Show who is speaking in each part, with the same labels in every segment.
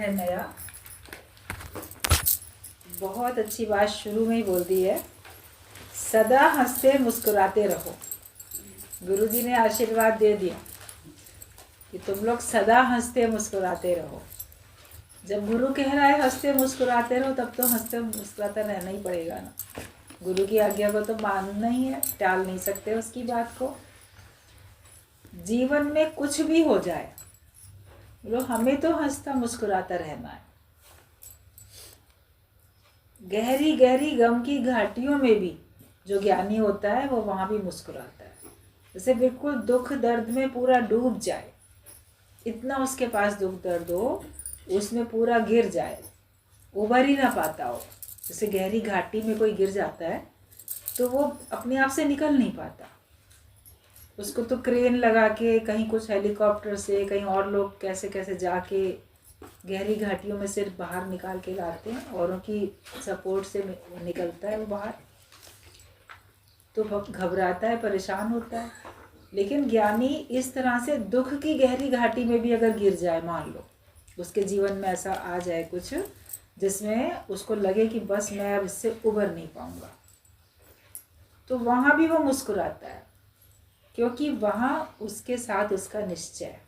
Speaker 1: है नया। बहुत अच्छी बात शुरू में ही बोल दी है, सदा हंसते मुस्कुराते रहो। गुरुजी ने आशीर्वाद दे दिया कि तुम लोग सदा हंसते मुस्कुराते रहो। जब गुरु कह रहा है हंसते मुस्कुराते रहो, तब तो हंसते मुस्कुराते रहना ही पड़ेगा ना। गुरु की आज्ञा को तो मानना ही है, टाल नहीं सकते उसकी बात को। जीवन में कुछ भी हो जाए, बोलो हमें तो हंसता मुस्कुराता रहना है। गहरी गहरी गम की घाटियों में भी जो ज्ञानी होता है वो वहाँ भी मुस्कुराता है। जैसे बिल्कुल दुख दर्द में पूरा डूब जाए, इतना उसके पास दुख दर्द हो, उसमें पूरा गिर जाए, उभर ही ना पाता हो। जैसे गहरी घाटी में कोई गिर जाता है तो वो अपने आप से निकल नहीं पाता, उसको तो क्रेन लगा के कहीं कुछ हेलीकॉप्टर से कहीं और लोग कैसे कैसे जाके गहरी घाटियों में से बाहर निकाल के लाते हैं, औरों की सपोर्ट से निकलता है वो बाहर। तो घबराता है, परेशान होता है। लेकिन ज्ञानी इस तरह से दुख की गहरी घाटी में भी अगर गिर जाए, मान लो उसके जीवन में ऐसा आ जाए कुछ जिसमें उसको लगे कि बस मैं अब इससे उबर नहीं पाऊंगा, तो वहाँ भी वो मुस्कुराता है, क्योंकि वहाँ उसके साथ उसका निश्चय है,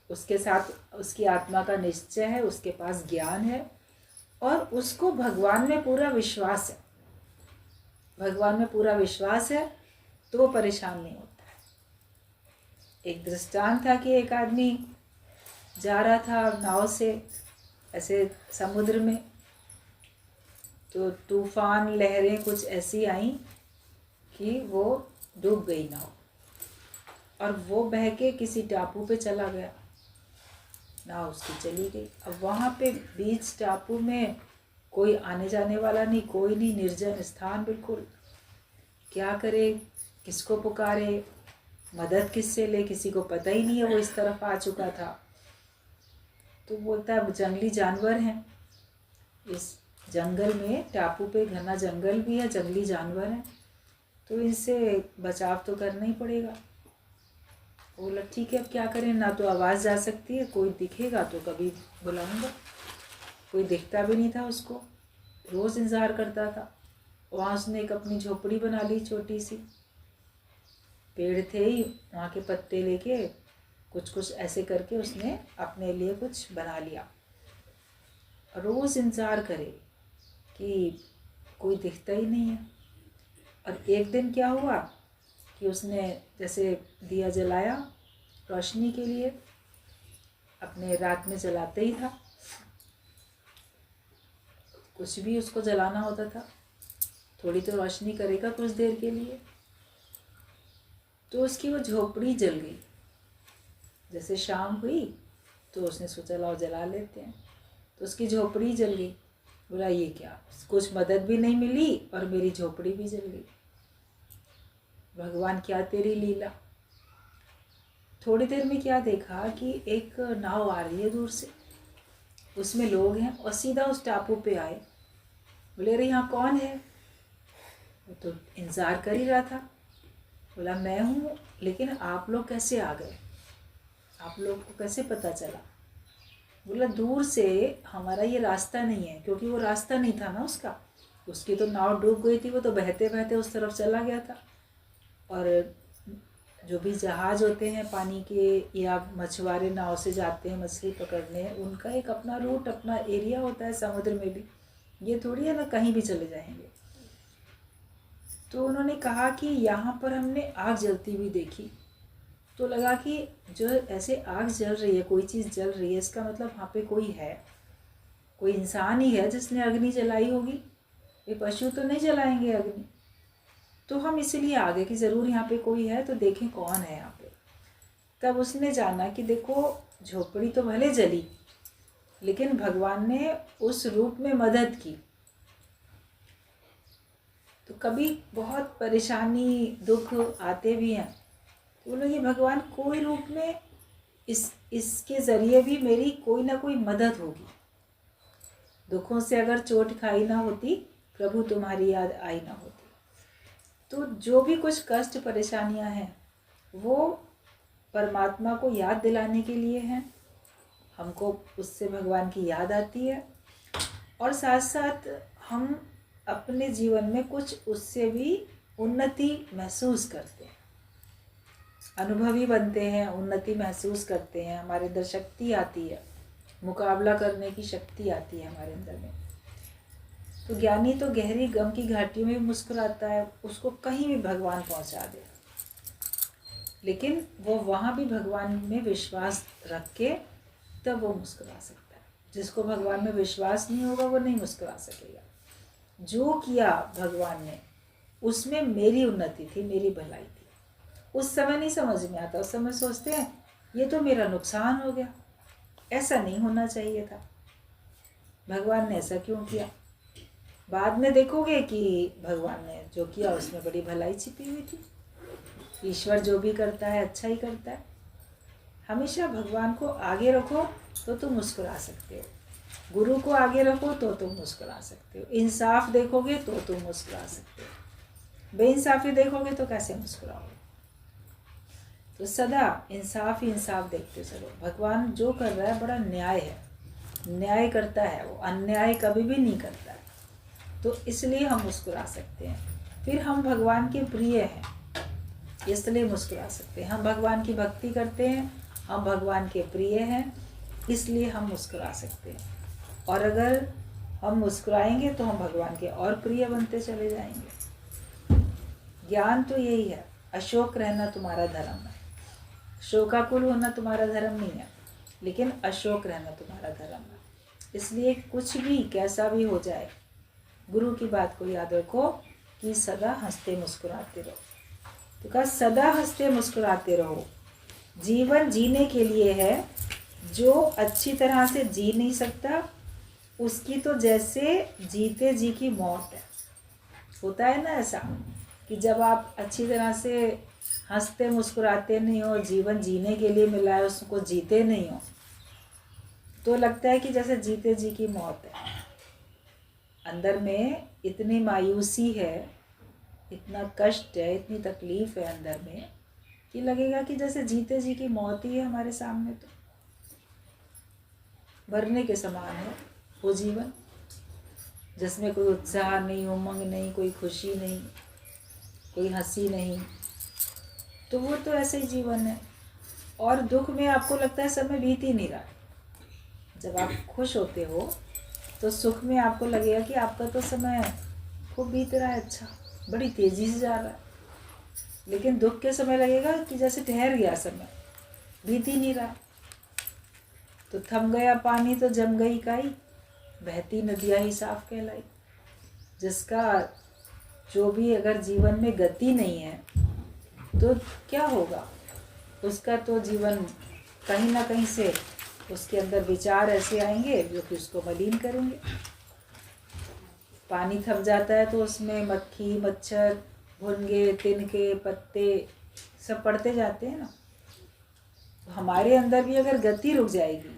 Speaker 1: उसके साथ उसकी आत्मा का निश्चय है, उसके पास ज्ञान है और उसको भगवान में पूरा विश्वास है। भगवान में पूरा विश्वास है तो वो परेशान नहीं होता है। एक दृष्टांत था कि एक आदमी जा रहा था नाव से ऐसे समुद्र में, तो तूफान लहरें कुछ ऐसी आई कि वो डूब गई नाव और वो बह के किसी टापू पे चला गया, नाव उसकी चली गई। अब वहाँ पे बीच टापू में कोई आने जाने वाला नहीं, कोई नहीं, निर्जन स्थान बिल्कुल। क्या करे, किसको पुकारे, मदद किससे ले, किसी को पता ही नहीं है वो इस तरफ आ चुका था। तो बोलता है जंगली जानवर हैं इस जंगल में, टापू पे घना जंगल भी है, जंगली जानवर हैं, तो इनसे बचाव तो करना ही पड़ेगा। बोला ठीक है, अब क्या करें, ना तो आवाज़ जा सकती है, कोई दिखेगा तो कभी बुलाऊंगा। कोई दिखता भी नहीं था उसको, रोज़ इंतज़ार करता था। वहाँ उसने एक अपनी झोपड़ी बना ली छोटी सी, पेड़ थे ही, वहाँ के पत्ते लेके कुछ कुछ ऐसे करके उसने अपने लिए कुछ बना लिया। रोज़ इंतज़ार करे कि कोई दिखता ही नहीं है। और एक दिन क्या हुआ कि उसने जैसे दिया जलाया रोशनी के लिए, अपने रात में जलाते ही था, कुछ भी उसको जलाना होता था, थोड़ी तो रोशनी करेगा कुछ देर के लिए। तो उसकी वो झोपड़ी जल गई। जैसे शाम हुई तो उसने सोचा लाओ जला लेते हैं, तो उसकी झोपड़ी जल गई। बोला ये क्या, कुछ मदद भी नहीं मिली और मेरी झोपड़ी भी जल गई। भगवान क्या तेरी लीला। थोड़ी देर में क्या देखा कि एक नाव आ रही है दूर से, उसमें लोग हैं और सीधा उस टापू पे आए। बोले अरे यहाँ कौन है, वो तो इंतज़ार कर ही रहा था। बोला मैं हूँ, लेकिन आप लोग कैसे आ गए, आप लोग को कैसे पता चला। बोला दूर से हमारा ये रास्ता नहीं है, क्योंकि वो रास्ता नहीं था ना उसका, उसकी तो नाव डूब गई थी, वो तो बहते बहते उस तरफ चला गया था। और जो भी जहाज़ होते हैं पानी के या मछुआरे नाव से जाते हैं मछली पकड़ने, उनका एक अपना रूट, अपना एरिया होता है समुद्र में भी, ये थोड़ी है ना कहीं भी चले जाएंगे। तो उन्होंने कहा कि यहाँ पर हमने आग जलती हुई देखी, तो लगा कि जो ऐसे आग जल रही है, कोई चीज़ जल रही है, इसका मतलब वहाँ पे कोई है, कोई इंसान ही है जिसने अग्नि जलाई होगी, ये पशु तो नहीं जलाएंगे अग्नि। तो हम इसलिए आ गए कि ज़रूर यहाँ पे कोई है, तो देखें कौन है यहाँ पे। तब उसने जाना कि देखो झोपड़ी तो भले जली, लेकिन भगवान ने उस रूप में मदद की। तो कभी बहुत परेशानी दुख आते भी हैं, तो बोलो ये भगवान कोई रूप में इसके ज़रिए भी मेरी कोई ना कोई मदद होगी। दुखों से अगर चोट खाई ना होती, प्रभु तुम्हारी याद आई ना होती। तो जो भी कुछ कष्ट परेशानियां हैं वो परमात्मा को याद दिलाने के लिए हैं, हमको उससे भगवान की याद आती है, और साथ साथ हम अपने जीवन में कुछ उससे भी उन्नति महसूस करते हैं, अनुभवी बनते हैं, उन्नति महसूस करते हैं, हमारे अंदर शक्ति आती है, मुकाबला करने की शक्ति आती है हमारे अंदर में। तो ज्ञानी तो गहरी गम की घाटियों में मुस्कुराता है, उसको कहीं भी भगवान पहुंचा दे, लेकिन वो वहाँ भी भगवान में विश्वास रख के तब वो मुस्कुरा सकता है। जिसको भगवान में विश्वास नहीं होगा वो नहीं मुस्कुरा सकेगा। जो किया भगवान ने उसमें मेरी उन्नति थी, मेरी भलाई थी, उस समय नहीं समझ में आता। उस समय सोचते हैं ये तो मेरा नुकसान हो गया, ऐसा नहीं होना चाहिए था, भगवान ने ऐसा क्यों किया। बाद में देखोगे कि भगवान ने जो किया उसमें बड़ी भलाई छिपी हुई थी। ईश्वर जो भी करता है अच्छा ही करता है। हमेशा भगवान को आगे रखो तो तुम मुस्कुरा सकते हो, गुरु को आगे रखो तो तुम मुस्कुरा सकते हो, इंसाफ देखोगे तो तुम मुस्कुरा सकते हो, बेइंसाफी देखोगे तो कैसे मुस्कुराओगे। तो सदा इंसाफ ही इंसाफ देखते चलो। भगवान जो कर रहा है बड़ा न्याय है, न्याय करता है, वो अन्याय कभी भी नहीं करता है, तो इसलिए हम मुस्कुरा सकते हैं। फिर हम भगवान के प्रिय हैं इसलिए मुस्कुरा सकते हैं। हम भगवान की भक्ति करते हैं, हम भगवान के प्रिय हैं, इसलिए हम मुस्कुरा सकते हैं। और अगर हम मुस्कुराएंगे तो हम भगवान के और प्रिय बनते चले जाएंगे। ज्ञान तो यही है, अशोक रहना तुम्हारा धर्म है। शोकाकुल होना तुम्हारा धर्म नहीं है, लेकिन अशोक रहना तुम्हारा धर्म है। इसलिए कुछ भी कैसा भी हो जाए, गुरु की बात को याद रखो कि सदा हंसते मुस्कुराते रहो। तो कहा सदा हंसते मुस्कुराते रहो। जीवन जीने के लिए है, जो अच्छी तरह से जी नहीं सकता उसकी तो जैसे जीते जी की मौत है। होता है ना ऐसा कि जब आप अच्छी तरह से हंसते मुस्कुराते नहीं हो, जीवन जीने के लिए मिला है उसको जीते नहीं हो, तो लगता है कि जैसे जीते जी की मौत है। अंदर में इतनी मायूसी है, इतना कष्ट है, इतनी तकलीफ है अंदर में कि लगेगा कि जैसे जीते जी की मौत ही है हमारे सामने। तो मरने के समान है वो जीवन, जिसमें कोई उत्साह नहीं, उमंग नहीं, कोई खुशी नहीं, कोई हंसी नहीं। तो वो तो ऐसे ही जीवन है। और दुख में आपको लगता है समय बीत ही नहीं रहा। जब आप खुश होते हो तो सुख में आपको लगेगा कि आपका तो समय खूब बीत रहा है, अच्छा, बड़ी तेजी से जा रहा है। लेकिन दुख के समय लगेगा कि जैसे ठहर गया समय, बीत ही नहीं रहा। तो थम गया पानी तो जम गई काई, बहती नदियाँ ही साफ कहलाई। जिसका जो भी अगर जीवन में गति नहीं है तो क्या होगा, उसका तो जीवन कहीं ना कहीं से उसके अंदर विचार ऐसे आएंगे जो कि उसको मलिन करेंगे। पानी थम जाता है तो उसमें मक्खी, मच्छर, भुनगे, तिनके, पत्ते सब पड़ते जाते हैं ना। तो हमारे अंदर भी अगर गति रुक जाएगी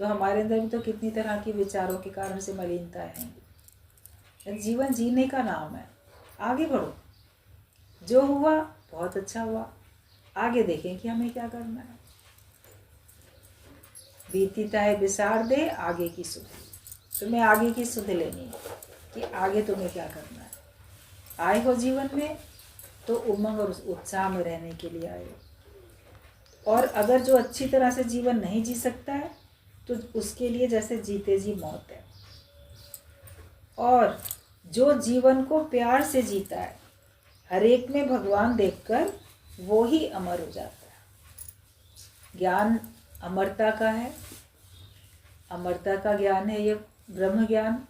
Speaker 1: तो हमारे अंदर भी तो कितनी तरह की विचारों के कारण से मलिनता है। जीवन जीने का नाम है, आगे बढ़ो। जो हुआ बहुत अच्छा हुआ, आगे देखें कि हमें क्या करना है। बीती ताए बिसार दे आगे की सुध। तुम्हें आगे की सुध लेनी है कि आगे तुम्हें क्या करना है। आए हो जीवन में तो उमंग और उत्साह में रहने के लिए आए हो। और अगर जो अच्छी तरह से जीवन नहीं जी सकता है तो उसके लिए जैसे जीते जी मौत है। और जो जीवन को प्यार से जीता है, हर एक में भगवान देखकर, वो ही अमर हो जाता है। ज्ञान अमरता का है, अमरता का ज्ञान है ये ब्रह्म ज्ञान।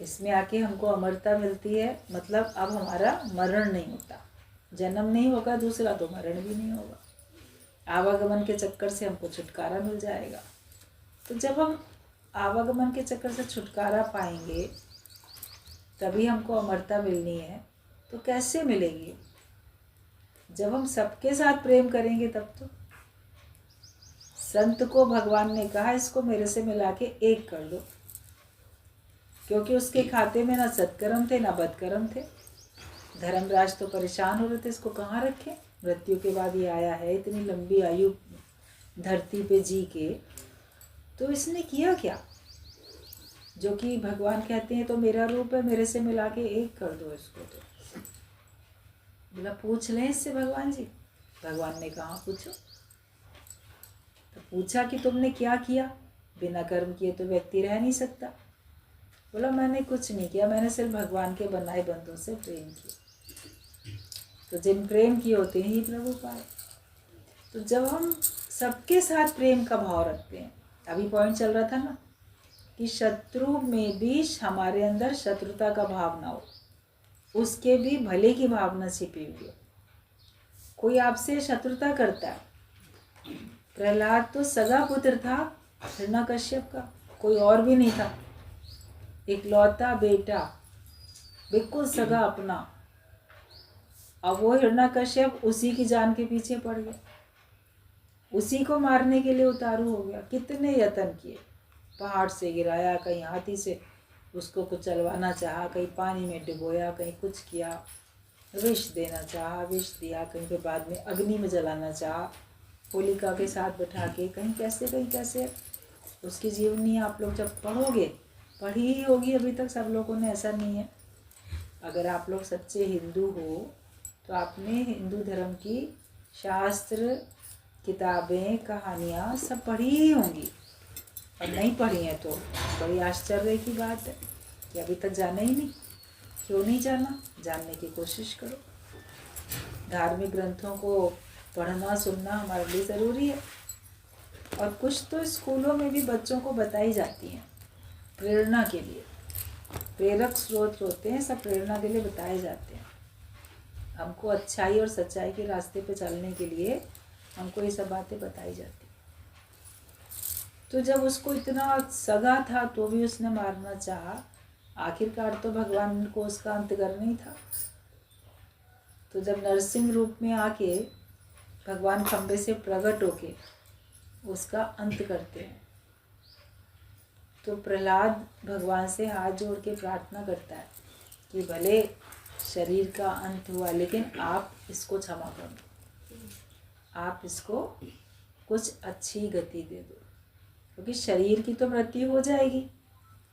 Speaker 1: इसमें आके हमको अमरता मिलती है, मतलब अब हमारा मरण नहीं होता, जन्म नहीं होगा दूसरा तो मरण भी नहीं होगा। आवागमन के चक्कर से हमको छुटकारा मिल जाएगा। तो जब हम आवागमन के चक्कर से छुटकारा पाएंगे तभी हमको अमरता मिलनी है। तो कैसे मिलेगी? जब हम सबके साथ प्रेम करेंगे तब तो। संत को भगवान ने कहा इसको मेरे से मिला के एक कर लो, क्योंकि उसके खाते में ना सत्कर्म थे ना बदकर्म थे। धर्मराज तो परेशान हो रहे थे, इसको कहाँ रखें, मृत्यु के बाद ये आया है, इतनी लंबी आयु धरती पे जी के तो इसने किया क्या, जो कि भगवान कहते हैं तो मेरा रूप है, मेरे से मिला के एक कर दो इसको। तो बोला पूछ लें इससे भगवान जी। भगवान ने कहा पूछो। तो पूछा कि तुमने क्या किया, बिना कर्म किए तो व्यक्ति रह नहीं सकता। बोला मैंने कुछ नहीं किया, मैंने सिर्फ भगवान के बनाए बंदों से प्रेम किया। तो जिन प्रेम किए होते हैं ही प्रभु पाए। तो जब हम सबके साथ प्रेम का भाव रखते हैं, अभी पॉइंट चल रहा था ना कि शत्रु में भी हमारे अंदर शत्रुता का भाव ना हो, उसके भी भले की भावना छिपी हुई हो। कोई आपसे शत्रुता करता है, प्रहलाद तो सगा पुत्र था हिरण्यकश्यप का, कोई और भी नहीं था, इकलौता बेटा, बिल्कुल सगा अपना। अब वो हिरण्यकश्यप उसी की जान के पीछे पड़ गया, उसी को मारने के लिए उतारू हो गया। कितने यत्न किए, पहाड़ से गिराया, कहीं हाथी से उसको कुचलवाना चाहा, कहीं पानी में डुबोया, कहीं कुछ किया, विष देना चाहा, विष दिया, कहीं पे बाद में अग्नि में जलाना चाहा, होलिका के साथ बैठा के, कहीं कैसे। उसकी जीवनी आप लोग जब पढ़ोगे, पढ़ी ही होगी अभी तक सब लोगों ने, ऐसा नहीं है। अगर आप लोग सच्चे हिंदू हो तो आपने हिंदू धर्म की शास्त्र, किताबें, कहानियाँ सब पढ़ी ही होंगी, और नहीं पढ़ी हैं तो बड़ी आश्चर्य की बात है कि अभी तक जाना ही नहीं। क्यों नहीं जाना, जानने की कोशिश करो। धार्मिक ग्रंथों को पढ़ना सुनना हमारे लिए ज़रूरी है। और कुछ तो स्कूलों में भी बच्चों को बताई जाती हैं प्रेरणा के लिए, प्रेरक स्रोत होते हैं, सब प्रेरणा के लिए बताए जाते हैं। हमको अच्छाई और सच्चाई के रास्ते पे चलने के लिए हमको ये सब बातें बताई जाती। तो जब उसको इतना सगा था तो भी उसने मारना चाहा, आखिरकार तो भगवान को उसका अंत करना ही था। तो जब नरसिंह रूप में आके भगवान खंबे से प्रकट होके उसका अंत करते हैं, तो प्रहलाद भगवान से हाथ जोड़ के प्रार्थना करता है कि भले शरीर का अंत हुआ लेकिन आप इसको क्षमा कर दो, आप इसको कुछ अच्छी गति दे दो, क्योंकि शरीर की तो मृत्यु हो जाएगी,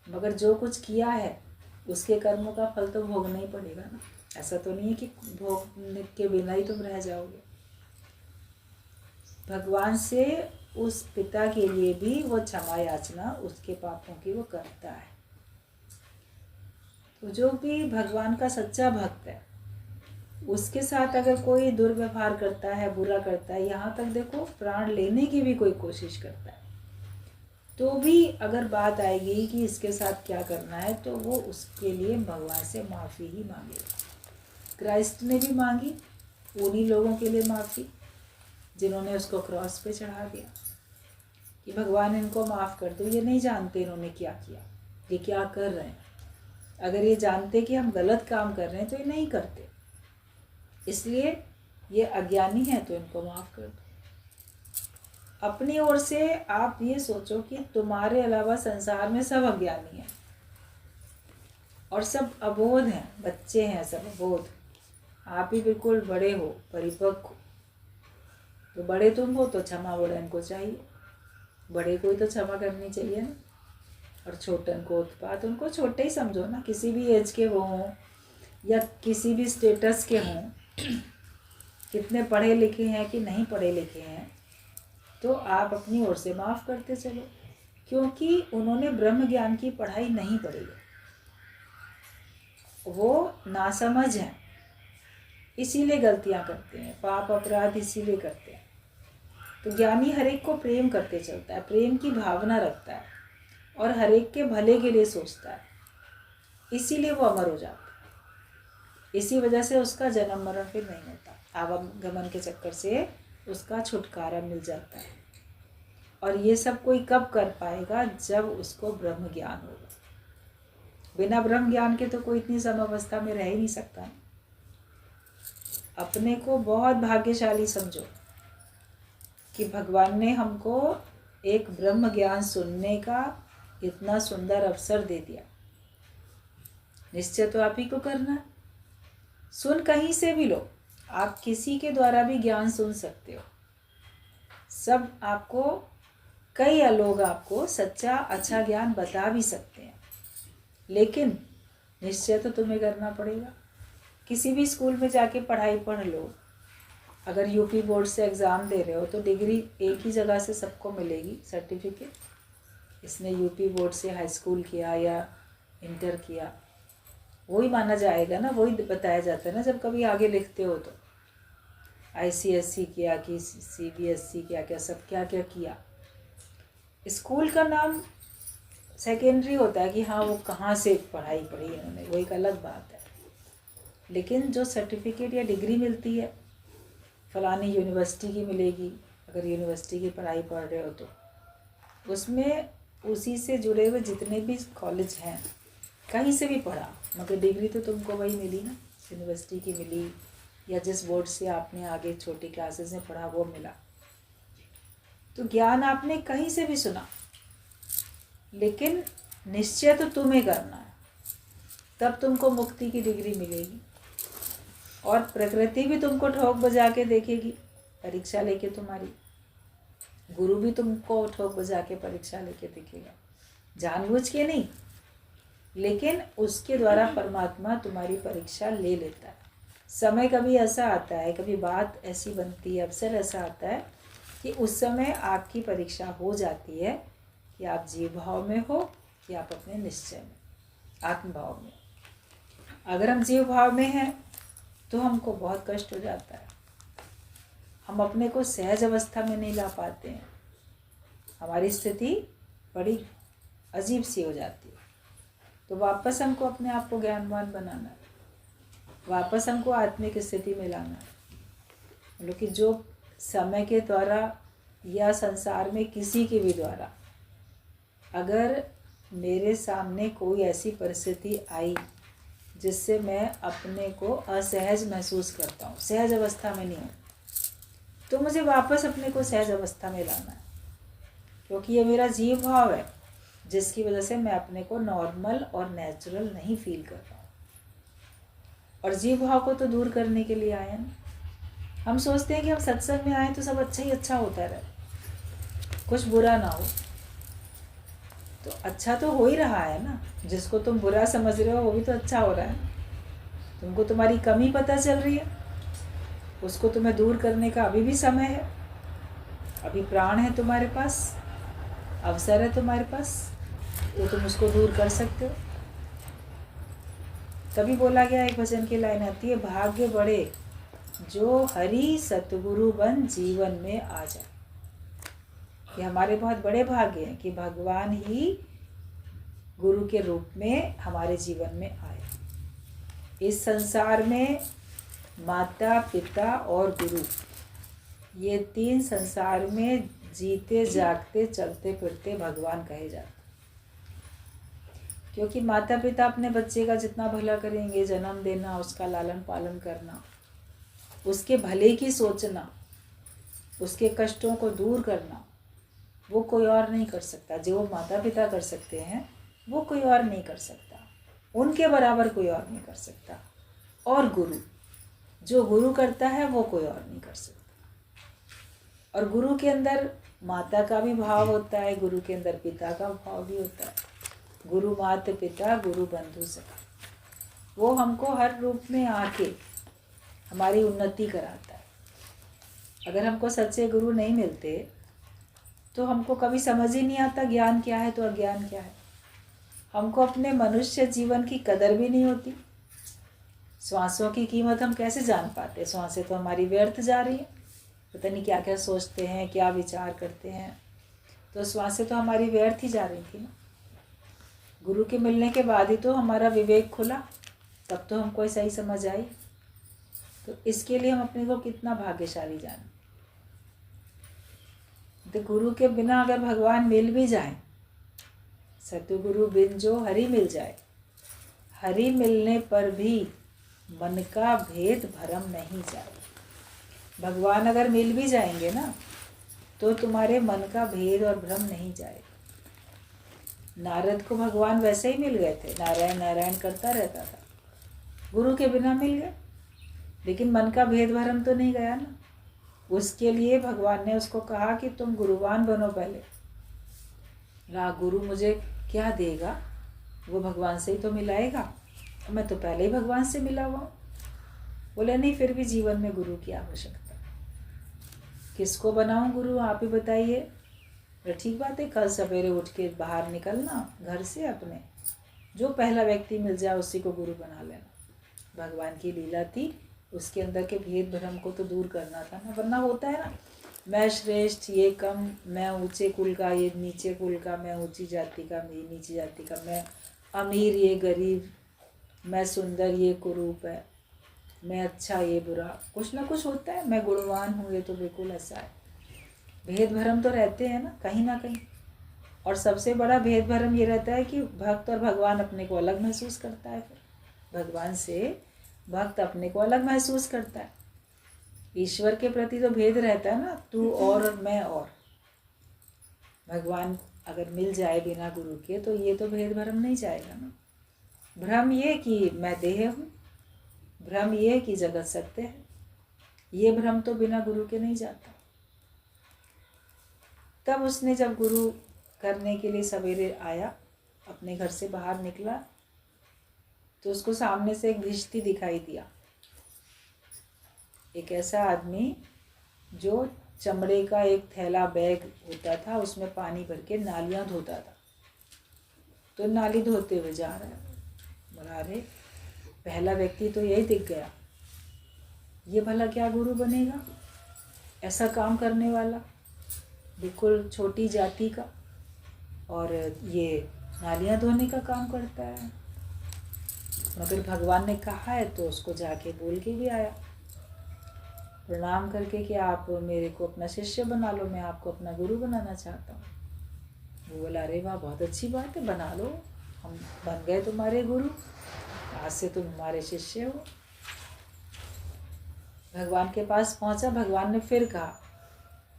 Speaker 1: मगर जो कुछ किया है उसके कर्मों का फल तो भोगना ही पड़ेगा ना। ऐसा तो नहीं है कि भोगने के बिना ही तुम रह जाओगे। भगवान से उस पिता के लिए भी वो क्षमा याचना उसके पापों की वो करता है। तो जो भी भगवान का सच्चा भक्त है उसके साथ अगर कोई दुर्व्यवहार करता है, बुरा करता है, यहाँ तक देखो प्राण लेने की भी कोई कोशिश करता है, तो भी अगर बात आएगी कि इसके साथ क्या करना है तो वो उसके लिए भगवान से माफ़ी ही मांगेगा। क्राइस्ट ने भी मांगी उन्हीं लोगों के लिए माफ़ी जिन्होंने उसको क्रॉस पे चढ़ा दिया कि भगवान इनको माफ़ कर दो, ये नहीं जानते इन्होंने क्या किया, ये क्या कर रहे हैं। अगर ये जानते कि हम गलत काम कर रहे हैं तो ये नहीं करते, इसलिए ये अज्ञानी है तो इनको माफ़ कर दो। अपनी ओर से आप ये सोचो कि तुम्हारे अलावा संसार में सब अज्ञानी हैं और सब अबोध हैं, बच्चे हैं, सब अबोध। आप ही बिल्कुल बड़े हो, परिपक्व हो, तो बड़े तुम हो तो क्षमा बड़ा इनको चाहिए, बड़े को ही तो क्षमा करनी चाहिए ना। और छोटन को उत्पात, उनको छोटे ही समझो ना, किसी भी एज के वो हों या किसी भी स्टेटस के हों, कितने पढ़े लिखे हैं कि नहीं पढ़े लिखे हैं, तो आप अपनी ओर से माफ़ करते चलो, क्योंकि उन्होंने ब्रह्म ज्ञान की पढ़ाई नहीं पढ़ी है, वो नासमझ हैं, इसीलिए गलतियां करते हैं, पाप अपराध इसीलिए करते हैं। तो ज्ञानी हर एक को प्रेम करते चलता है, प्रेम की भावना रखता है और हर एक के भले के लिए सोचता है, इसीलिए वो अमर हो जाता है। इसी वजह से उसका जन्म मरण फिर नहीं होता, आवागमन के चक्कर से उसका छुटकारा मिल जाता है। और ये सब कोई कब कर पाएगा, जब उसको ब्रह्म ज्ञान होगा। बिना ब्रह्म ज्ञान के तो कोई इतनी समावस्था में रह ही नहीं सकता। अपने को बहुत भाग्यशाली समझो कि भगवान ने हमको एक ब्रह्म ज्ञान सुनने का इतना सुंदर अवसर दे दिया। निश्चय तो आप ही को करना है, सुन कहीं से भी लो, आप किसी के द्वारा भी ज्ञान सुन सकते हो, सब आपको कई लोग आपको सच्चा अच्छा ज्ञान बता भी सकते हैं, लेकिन निश्चय तो तुम्हें करना पड़ेगा। किसी भी स्कूल में जाके पढ़ाई पढ़ लो, अगर यूपी बोर्ड से एग्ज़ाम दे रहे हो तो डिग्री एक ही जगह से सबको मिलेगी, सर्टिफिकेट। इसने यूपी बोर्ड से हाई स्कूल किया या इंटर किया, वही माना जाएगा ना, वही बताया जाता है ना जब कभी आगे लिखते हो तो। आईसीएसई किया कि सीबीएसई किया, क्या सब क्या क्या किया। स्कूल का नाम सेकेंडरी होता है कि हाँ वो कहाँ से पढ़ाई पढ़ी उन्होंने, वो एक अलग बात है। लेकिन जो सर्टिफिकेट या डिग्री मिलती है फलानी यूनिवर्सिटी की मिलेगी, अगर यूनिवर्सिटी की पढ़ाई पढ़ रहे हो तो उसमें उसी से जुड़े हुए जितने भी कॉलेज हैं, कहीं से भी पढ़ा मगर डिग्री तो तुमको वही मिली ना, यूनिवर्सिटी की मिली, या जिस बोर्ड से आपने आगे छोटी क्लासेस में पढ़ा वो मिला। तो ज्ञान आपने कहीं से भी सुना, लेकिन निश्चय तो तुम्हें करना है, तब तुमको मुक्ति की डिग्री मिलेगी। और प्रकृति भी तुमको ठोक बजा के देखेगी, परीक्षा लेके तुम्हारी। गुरु भी तुमको ठोक बजा के परीक्षा लेके देखेगा, जानबूझ के नहीं, लेकिन उसके द्वारा परमात्मा तुम्हारी परीक्षा ले लेता है। समय कभी ऐसा आता है, कभी बात ऐसी बनती है, अवसर ऐसा आता है कि उस समय आपकी परीक्षा हो जाती है कि आप जीव भाव में हो या आप अपने निश्चय में, आत्म भाव में। अगर हम जीव भाव में हैं तो हमको बहुत कष्ट हो जाता है, हम अपने को सहज अवस्था में नहीं ला पाते हैं, हमारी स्थिति बड़ी अजीब सी हो जाती है। तो वापस हमको अपने आप को ज्ञानवान बनाना है, वापस हमको आत्मिक स्थिति में लाना है। मतलब कि जो समय के द्वारा या संसार में किसी के भी द्वारा अगर मेरे सामने कोई ऐसी परिस्थिति आई जिससे मैं अपने को असहज महसूस करता हूँ, सहज अवस्था में नहीं हूँ, तो मुझे वापस अपने को सहज अवस्था में लाना है, क्योंकि ये मेरा जीव भाव है जिसकी वजह से मैं अपने को नॉर्मल और नेचुरल नहीं फील कर रहा हूँ। और जीव भाव को तो दूर करने के लिए आए ना। हम सोचते हैं कि हम सत्संग में आए तो सब अच्छा ही अच्छा होता रहे, कुछ बुरा ना हो। तो अच्छा तो हो ही रहा है ना, जिसको तुम बुरा समझ रहे हो वो भी तो अच्छा हो रहा है। तुमको तुम्हारी कमी पता चल रही है, उसको तुम्हें दूर करने का अभी भी समय है, अभी प्राण है तुम्हारे पास, अवसर है तुम्हारे पास, तो तुम उसको दूर कर सकते हो। तभी बोला गया, एक भजन की लाइन आती है, भाग्य बड़े जो हरि सतगुरु बन जीवन में आ जाए। ये हमारे बहुत बड़े भाग्य हैं कि भगवान ही गुरु के रूप में हमारे जीवन में आए। इस संसार में माता पिता और गुरु, ये तीन संसार में जीते जागते चलते फिरते भगवान कहे जाते। क्योंकि माता पिता अपने बच्चे का जितना भला करेंगे, जन्म देना, उसका लालन पालन करना, उसके भले की सोचना, उसके कष्टों को दूर करना, वो कोई और नहीं कर सकता। जो माता पिता कर सकते हैं वो कोई और नहीं कर सकता, उनके बराबर कोई और नहीं कर सकता। और गुरु, जो गुरु करता है वो कोई और नहीं कर सकता। और गुरु के अंदर माता का भी भाव होता है, गुरु के अंदर पिता का भाव भी होता है। गुरु माता पिता गुरु बंधु सखा, वो हमको हर रूप में आके हमारी उन्नति कराता है। अगर हमको सच्चे गुरु नहीं मिलते तो हमको कभी समझ ही नहीं आता ज्ञान क्या है तो अज्ञान क्या है। हमको अपने मनुष्य जीवन की कदर भी नहीं होती। श्वासों की कीमत हम कैसे जान पाते? श्वासें तो हमारी व्यर्थ जा रही हैं, पता नहीं क्या क्या सोचते हैं, क्या विचार करते हैं, तो श्वासें तो हमारी व्यर्थ ही जा रही थी ना। गुरु के मिलने के बाद ही तो हमारा विवेक खुला, तब तो हमको सही समझ आई। तो इसके लिए हम अपने को कितना भाग्यशाली जाने। तो गुरु के बिना अगर भगवान मिल भी जाए, सतगुरु बिन जो हरि मिल जाए, हरि मिलने पर भी मन का भेद भरम नहीं जाए। भगवान अगर मिल भी जाएंगे ना तो तुम्हारे मन का भेद और भ्रम नहीं जाएगा। नारद को भगवान वैसे ही मिल गए थे, नारायण नारायण करता रहता था, गुरु के बिना मिल गए, लेकिन मन का भेद भरम तो नहीं गया ना। उसके लिए भगवान ने उसको कहा कि तुम गुरुवान बनो पहले, गुरु मुझे क्या देगा, वो भगवान से ही तो मिलाएगा, मैं तो पहले ही भगवान से मिला हुआ हूँ। बोले नहीं, फिर भी जीवन में गुरु की आवश्यकता। किसको बनाऊं गुरु, आप ही बताइए। तो ठीक बात है, कल सवेरे उठ के बाहर निकलना घर से अपने, जो पहला व्यक्ति मिल जाए उसी को गुरु बना लेना। भगवान की लीला थी, उसके अंदर के भेद भ्रम को तो दूर करना था ना। वरना होता है ना, मैं श्रेष्ठ, ये कम, मैं ऊंचे कुल का, ये नीचे कुल का, मैं ऊंची जाति का, ये नीची जाति का, मैं अमीर, ये गरीब, मैं सुंदर, ये कुरूप है, मैं अच्छा, ये बुरा, कुछ ना कुछ होता है। मैं गुणवान हूँ, ये तो बिल्कुल ऐसा है। भेद भ्रम तो रहते हैं ना कहीं। और सबसे बड़ा भेद भ्रम ये रहता है कि भक्त और भगवान अपने को अलग महसूस करता है। फिर भगवान से भक्त अपने को अलग महसूस करता है। ईश्वर के प्रति तो भेद रहता है ना, तू और मैं और। भगवान अगर मिल जाए बिना गुरु के तो ये तो भेद भ्रम नहीं जाएगा ना। भ्रम ये कि मैं देह हूँ, भ्रम ये कि जगत सत्य है, ये भ्रम तो बिना गुरु के नहीं जाता। तब उसने जब गुरु करने के लिए सवेरे आया, अपने घर से बाहर निकला, तो उसको सामने से एक भिश्ती दिखाई दिया। एक ऐसा आदमी जो चमड़े का एक थैला बैग होता था, उसमें पानी भर के नालियाँ धोता था। तो नाली धोते हुए जा रहा है। बोला अरे, पहला व्यक्ति तो यही दिख गया, ये भला क्या गुरु बनेगा, ऐसा काम करने वाला, बिल्कुल छोटी जाति का, और ये नालियाँ धोने का काम करता है। मगर भगवान ने कहा है तो उसको जाके बोल के भी आया, प्रणाम करके कि आप मेरे को अपना शिष्य बना लो, मैं आपको अपना गुरु बनाना चाहता हूँ। वो बोला अरे वाह, बहुत अच्छी बात है, बना लो, हम बन गए तुम्हारे गुरु, आज से तुम हमारे शिष्य हो। भगवान के पास पहुँचा, भगवान ने फिर कहा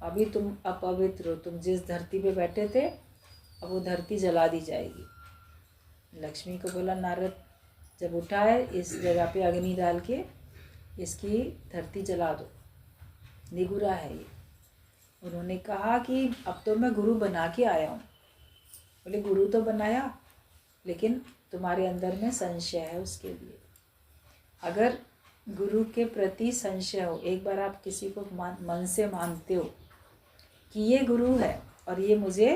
Speaker 1: अभी तुम अपवित्र हो, तुम जिस धरती पे बैठे थे अब वो धरती जला दी जाएगी। लक्ष्मी को बोला नारद जब उठा है इस जगह पे अग्नि डाल के इसकी धरती जला दो, निगुरा है ये। उन्होंने कहा कि अब तो मैं गुरु बना के आया हूँ। बोले गुरु तो बनाया, लेकिन तुम्हारे अंदर में संशय है उसके लिए। अगर गुरु के प्रति संशय हो, एक बार आप किसी को मन से मानते हो कि ये गुरु है और ये मुझे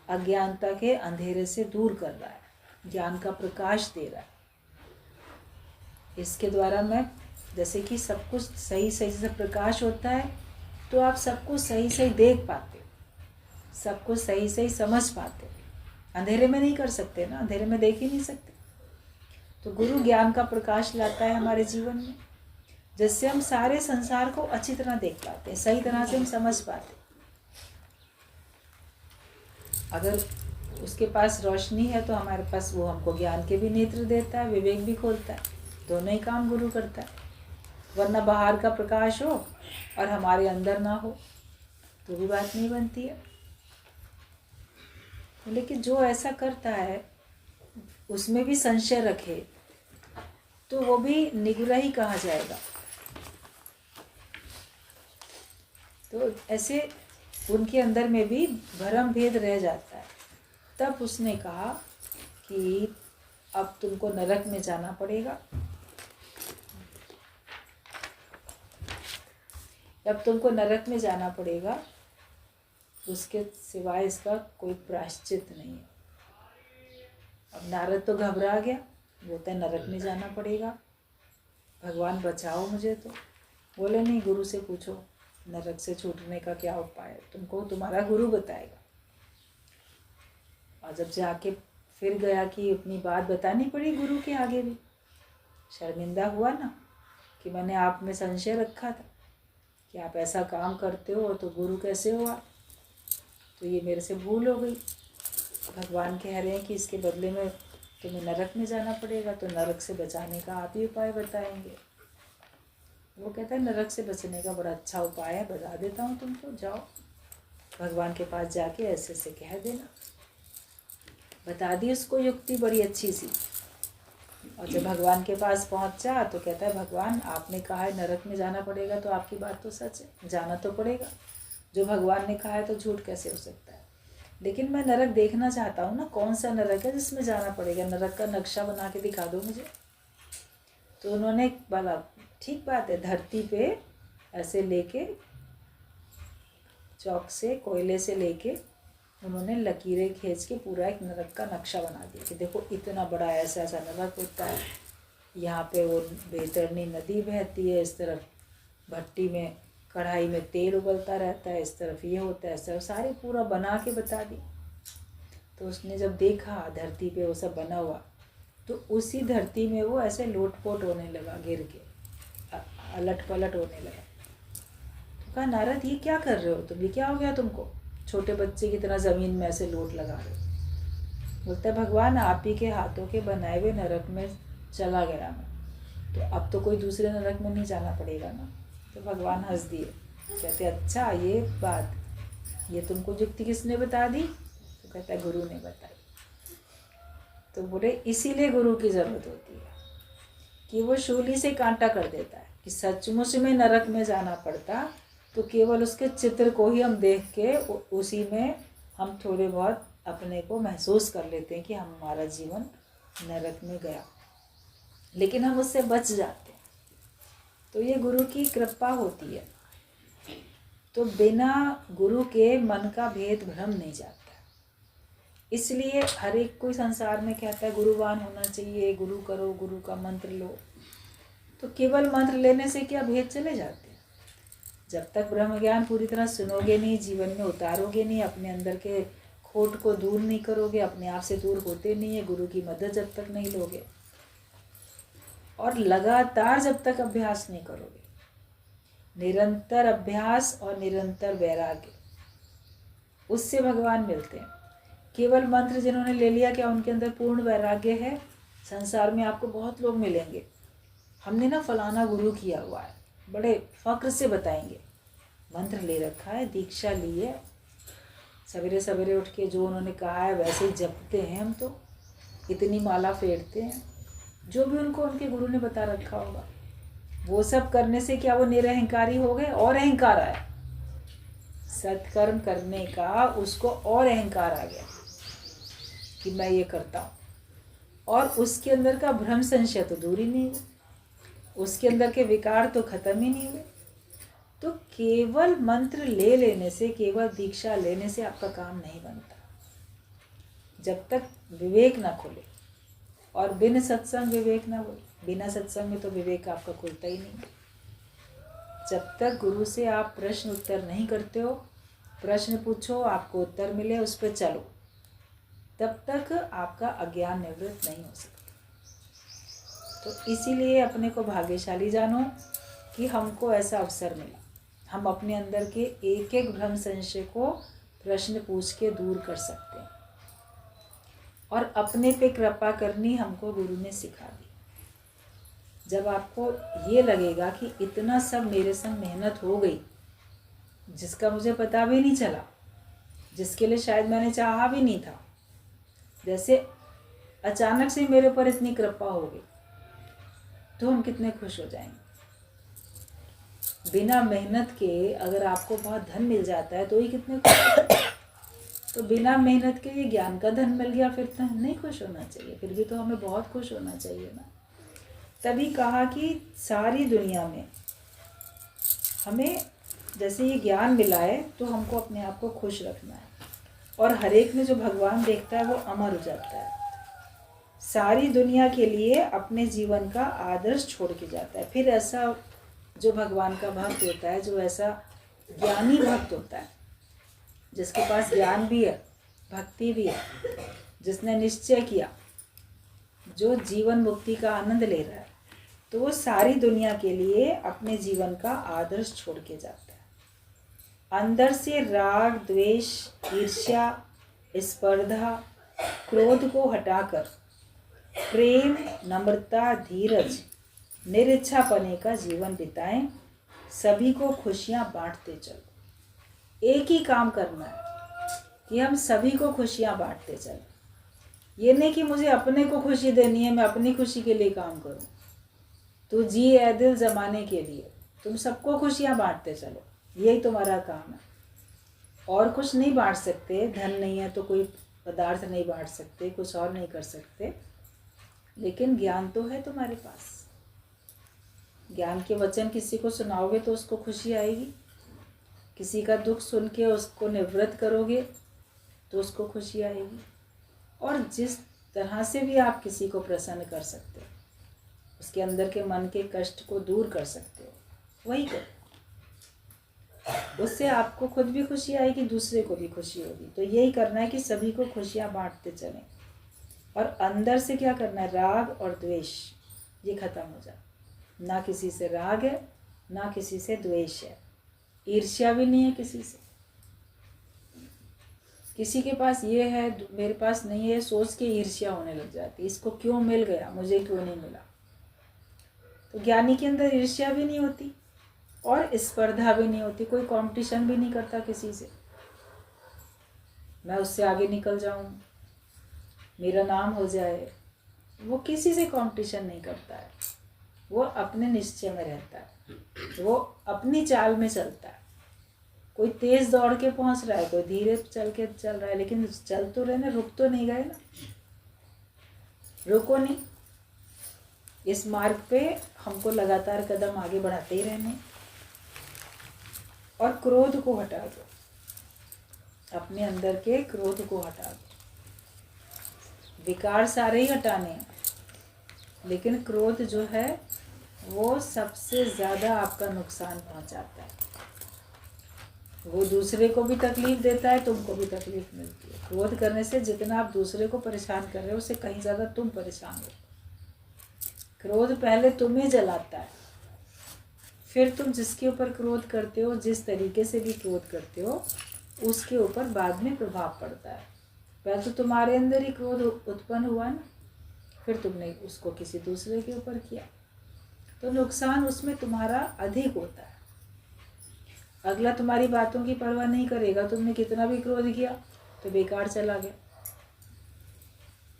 Speaker 1: अज्ञानता के अंधेरे से दूर कर रहा है, ज्ञान का प्रकाश दे रहा है, इसके द्वारा मैं, जैसे कि सब कुछ सही सही से प्रकाश होता है तो आप सब कुछ सही सही देख पाते हो, सब कुछ सही सही समझ पाते हो। अंधेरे में नहीं कर सकते ना, अंधेरे में देख ही नहीं सकते। तो गुरु ज्ञान का प्रकाश लाता है हमारे जीवन में, जिससे हम सारे संसार को अच्छी तरह देख पाते हैं, सही तरह से हम समझ पाते हैं। अगर उसके पास रोशनी है तो हमारे पास वो हमको ज्ञान के भी नेत्र देता है, विवेक भी खोलता है, दोनों ही काम गुरु करता है। वरना बाहर का प्रकाश हो और हमारे अंदर ना हो तो भी बात नहीं बनती है। लेकिन जो ऐसा करता है उसमें भी संशय रखे तो वो भी निगुरा ही कहा जाएगा। तो ऐसे उनके अंदर में भी भरम भेद रह जाता है। तब उसने कहा कि अब तुमको नरक में जाना पड़ेगा, अब तुमको नरक में जाना पड़ेगा, उसके सिवाय इसका कोई प्रायश्चित नहीं है। अब नारद तो घबरा गया, बोलता है नरक में जाना पड़ेगा, भगवान बचाओ मुझे। तो बोले नहीं, गुरु से पूछो नरक से छूटने का क्या उपाय है, तुमको तुम्हारा गुरु बताएगा। और जब जाके फिर गया कि अपनी बात बतानी पड़ी गुरु के आगे भी, शर्मिंदा हुआ ना कि मैंने आप में संशय रखा था कि आप ऐसा काम करते हो तो गुरु कैसे हुआ, तो ये मेरे से भूल हो गई। भगवान कह रहे हैं कि इसके बदले में तुम्हें नरक में जाना पड़ेगा, तो नरक से बचाने का आप ही उपाय बताएंगे। वो कहता है नरक से बचने का बड़ा अच्छा उपाय है, बता देता हूँ तुमको, जाओ भगवान के पास जाके ऐसे से कह देना। बता दी उसको युक्ति बड़ी अच्छी सी। और जब भगवान के पास पहुँचा तो कहता है भगवान आपने कहा है नरक में जाना पड़ेगा, तो आपकी बात तो सच है, जाना तो पड़ेगा। जो भगवान ने कहा है तो झूठ कैसे हो सकता है। लेकिन मैं नरक देखना चाहता हूँ ना, कौन सा नरक है जिसमें जाना पड़ेगा, नरक का नक्शा बना के दिखा दो मुझे। तो उन्होंने बोला ठीक बात है, धरती पे ऐसे लेके चौक से, कोयले से लेके उन्होंने लकीरें खींच के पूरा एक नरक का नक्शा बना दिया कि देखो इतना बड़ा ऐसा ऐसा नरक होता है, यहाँ पे वो बैतरणी नदी बहती है, इस तरफ भट्टी में कढ़ाई में तेल उबलता रहता है, इस तरफ ये होता है, इस तरफ सारी पूरा बना के बता दी। तो उसने जब देखा धरती पे वो सब बना हुआ, तो उसी धरती में वो ऐसे लोटपोट होने लगा, गिर के अलट पलट होने लगा। तो कहा नारद ये क्या कर रहे हो तुम, ये क्या हो गया तुमको, छोटे बच्चे की तरह ज़मीन में ऐसे लोट लगा रहे हो। बोलता है भगवान आप ही के हाथों के बनाए हुए नरक में चला गया मैं, तो अब तो कोई दूसरे नरक में नहीं जाना पड़ेगा ना। तो भगवान हंस दिए, कहते अच्छा ये बात, ये तुमको युक्ति किसने बता दी। तो कहता है गुरु ने बताई। तो बोले इसीलिए गुरु की ज़रूरत होती है कि वो शूली से कांटा कर देता है कि सचमुच में नरक में जाना पड़ता तो केवल उसके चित्र को ही हम देख के उसी में हम थोड़े बहुत अपने को महसूस कर लेते हैं कि हमारा जीवन नरक में गया, लेकिन हम उससे बच जाते हैं। तो ये गुरु की कृपा होती है। तो बिना गुरु के मन का भेद भ्रम नहीं जाता, इसलिए हर एक कोई संसार में कहता है गुरुवान होना चाहिए, गुरु करो, गुरु का मंत्र लो। तो केवल मंत्र लेने से क्या भेद चले जाते हैं? जब तक ब्रह्म ज्ञान पूरी तरह सुनोगे नहीं, जीवन में उतारोगे नहीं, अपने अंदर के खोट को दूर नहीं करोगे, अपने आप से दूर होते नहीं है, गुरु की मदद जब तक नहीं लोगे और लगातार जब तक अभ्यास नहीं करोगे, निरंतर अभ्यास और निरंतर वैराग्य, उससे भगवान मिलते हैं। केवल मंत्र जिन्होंने ले लिया, क्या उनके अंदर पूर्ण वैराग्य है? संसार में आपको बहुत लोग मिलेंगे, हमने ना फलाना गुरु किया हुआ है, बड़े फक्र से बताएंगे, मंत्र ले रखा है, दीक्षा ली है, सवेरे सवेरे उठ के जो उन्होंने कहा है वैसे ही जपते हैं, हम तो इतनी माला फेरते हैं, जो भी उनको उनके गुरु ने बता रखा होगा। वो सब करने से क्या वो निरहंकारी हो गए? और अहंकार आया, सत्कर्म करने का उसको और अहंकार आ गया कि मैं ये करता हूँ, और उसके अंदर का भ्रम संशय तो दूर ही नहीं हुआ, उसके अंदर के विकार तो खत्म ही नहीं हुए। तो केवल मंत्र ले लेने से, केवल दीक्षा लेने से आपका काम नहीं बनता, जब तक विवेक ना खुले, और बिन सत्संग विवेक ना हो। बिना सत्संग में तो विवेक आपका खुलता ही नहीं। जब तक गुरु से आप प्रश्न उत्तर नहीं करते हो, प्रश्न पूछो आपको उत्तर मिले, उस पर चलो, तब तक आपका अज्ञान निवृत्त नहीं हो सकता। तो इसीलिए अपने को भाग्यशाली जानो कि हमको ऐसा अवसर मिला, हम अपने अंदर के एक एक भ्रम संशय को प्रश्न पूछ के दूर कर सकते हैं, और अपने पे कृपा करनी हमको गुरु ने सिखा दी। जब आपको ये लगेगा कि इतना सब मेरे संग मेहनत हो गई, जिसका मुझे पता भी नहीं चला, जिसके लिए शायद मैंने चाहा भी नहीं था, जैसे अचानक से मेरे ऊपर इतनी कृपा हो गई, तो हम कितने खुश हो जाएंगे। बिना मेहनत के अगर आपको बहुत धन मिल जाता है तो ही कितने खुश। तो बिना मेहनत के ये ज्ञान का धन मिल गया, फिर तो नहीं खुश होना चाहिए? फिर भी तो हमें बहुत खुश होना चाहिए ना। तभी कहा कि सारी दुनिया में हमें जैसे ये ज्ञान मिला है, तो हमको अपने आप को खुश रखना है, और हर एक में जो भगवान देखता है वो अमर हो जाता है, सारी दुनिया के लिए अपने जीवन का आदर्श छोड़ के जाता है। फिर ऐसा जो भगवान का भक्त होता है, जो ऐसा ज्ञानी भक्त होता है, जिसके पास ज्ञान भी है, भक्ति भी है, जिसने निश्चय किया, जो जीवन मुक्ति का आनंद ले रहा है, तो वो सारी दुनिया के लिए अपने जीवन का आदर्श छोड़ के जाता है। अंदर से राग, द्वेष, ईर्ष्या, स्पर्धा, क्रोध को हटाकर प्रेम, नम्रता, धीरज, निरिच्छापने का जीवन बिताएं। सभी को खुशियां बांटते चलो। एक ही काम करना है कि हम सभी को खुशियां बांटते चलो। ये नहीं कि मुझे अपने को खुशी देनी है, मैं अपनी खुशी के लिए काम करूं। तू जी ए दिल जमाने के लिए, तुम सबको खुशियां बांटते चलो, यही तुम्हारा काम है। और कुछ नहीं बांट सकते, धन नहीं है तो कोई पदार्थ नहीं बांट सकते, कुछ और नहीं कर सकते, लेकिन ज्ञान तो है तुम्हारे पास। ज्ञान के वचन किसी को सुनाओगे तो उसको खुशी आएगी, किसी का दुख सुन के उसको निवृत्त करोगे तो उसको खुशी आएगी। और जिस तरह से भी आप किसी को प्रसन्न कर सकते हो, उसके अंदर के मन के कष्ट को दूर कर सकते हो, वही करो। उससे आपको खुद भी खुशी आएगी, दूसरे को भी खुशी होगी। तो यही करना है कि सभी को खुशियाँ बांटते चलें। और अंदर से क्या करना है, राग और द्वेष ये खत्म हो जाए। ना किसी से राग है, ना किसी से द्वेष है, ईर्ष्या भी नहीं है किसी से। किसी के पास ये है मेरे पास नहीं है, सोच के ईर्ष्या होने लग जाती, इसको क्यों मिल गया मुझे क्यों नहीं मिला। तो ज्ञानी के अंदर ईर्ष्या भी नहीं होती और स्पर्धा भी नहीं होती, कोई कंपटीशन भी नहीं करता किसी से, मैं उससे आगे निकल जाऊं, मेरा नाम हो जाए। वो किसी से कंपटीशन नहीं करता है, वो अपने निश्चय में रहता है, वो अपनी चाल में चलता है। कोई तेज दौड़ के पहुंच रहा है, कोई धीरे चल रहा है, लेकिन चल तो रहे ना, रुक तो नहीं गए ना, रुको नहीं। इस मार्ग पे हमको लगातार कदम आगे बढ़ाते ही रहने। और क्रोध को हटा दो, अपने अंदर के क्रोध को हटा दो। विकार सारे ही हटाने हैं, लेकिन क्रोध जो है वो सबसे ज़्यादा आपका नुकसान पहुंचाता है। वो दूसरे को भी तकलीफ देता है, तुमको भी तकलीफ मिलती है। क्रोध करने से जितना आप दूसरे को परेशान कर रहे हो, उससे कहीं ज़्यादा तुम परेशान हो। क्रोध पहले तुम्हें जलाता है, फिर तुम जिसके ऊपर क्रोध करते हो, जिस तरीके से भी क्रोध करते हो, उसके ऊपर बाद में प्रभाव पड़ता है। पहले तो तुम्हारे अंदर ही क्रोध उत्पन्न हुआ ना, फिर तुमने उसको किसी दूसरे के ऊपर किया, तो नुकसान उसमें तुम्हारा अधिक होता है। अगला तुम्हारी बातों की परवाह नहीं करेगा, तुमने कितना भी क्रोध किया तो बेकार चला गया,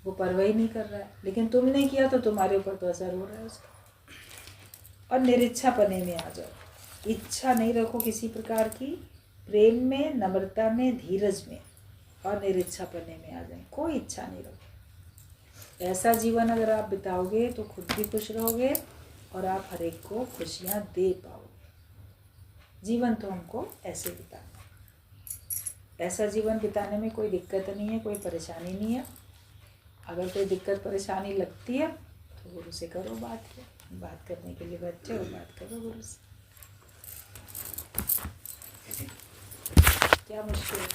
Speaker 1: वो परवाह ही नहीं कर रहा है। लेकिन तुमने किया तो तुम्हारे ऊपर तो असर हो रहा है उसका। और निरिच्छापने में आ जाओ, इच्छा नहीं रखो किसी प्रकार की, प्रेम में, नम्रता में, धीरज में, और निरिच्छापने में आ जाए, कोई इच्छा नहीं रखो। ऐसा जीवन अगर आप बिताओगे तो खुद भी खुश रहोगे और आप हर एक को खुशियाँ दे पाओगे। जीवन तो हमको ऐसे बिताना है। ऐसा जीवन बिताने में कोई दिक्कत नहीं है, कोई परेशानी नहीं है। अगर कोई दिक्कत परेशानी लगती है तो गुरु से करो बात करने के लिए बैठे हो, बात करो गुरु से। क्या मुश्किल है।